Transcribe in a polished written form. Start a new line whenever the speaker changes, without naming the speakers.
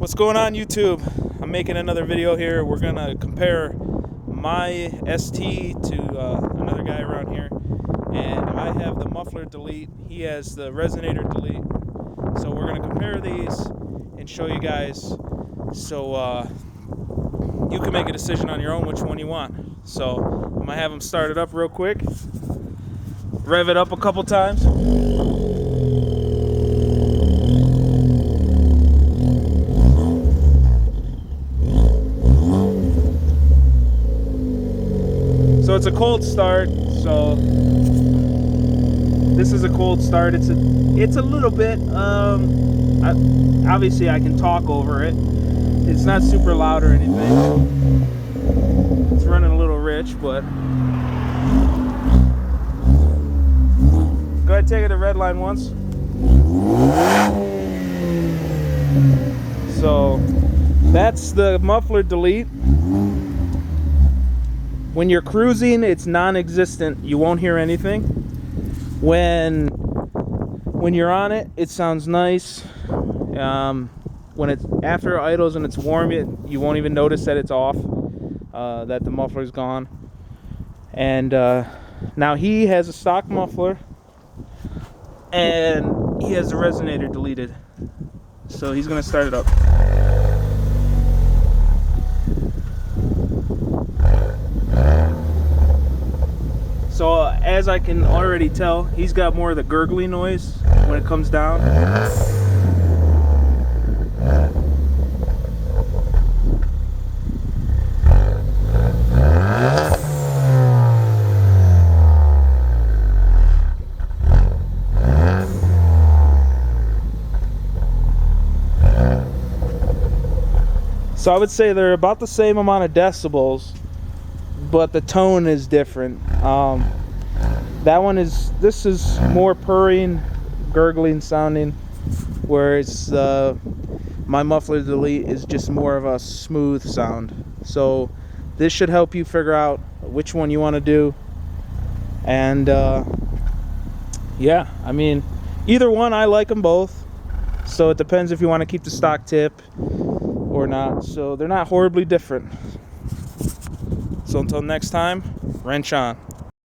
What's going on, YouTube? I'm making another video here. We're gonna compare my ST to another guy around here, and I have the Muffler delete. He has the Resonator delete. So we're gonna compare these and show you guys, so you can make a decision on your own which one you want. So I'm gonna have them start it up real quick, rev it up a couple times. So it's a cold start, so this is a cold start. It's a little bit, obviously I can talk over it. It's not super loud or anything. It's running a little rich, but go ahead, take it to red line once. So that's the Muffler delete. When you're cruising, it's non-existent. You won't hear anything. When you're on it, it sounds nice. When it's after it idles and it's warm, you won't even notice that it's off, that the muffler's gone. And now he has a stock muffler, and he has the Resonator deleted. So he's gonna start it up. So as I can already tell, he's got more of the gurgly noise when it comes down. So I would say they're about the same amount of decibels, but the tone is different. This is more purring, gurgling sounding, whereas my Muffler delete is just more of a smooth sound. So this should help you figure out which one you want to do. And yeah, I mean, either one, I like them both. So it depends if you want to keep the stock tip or not. So they're not horribly different. So until next time, wrench on.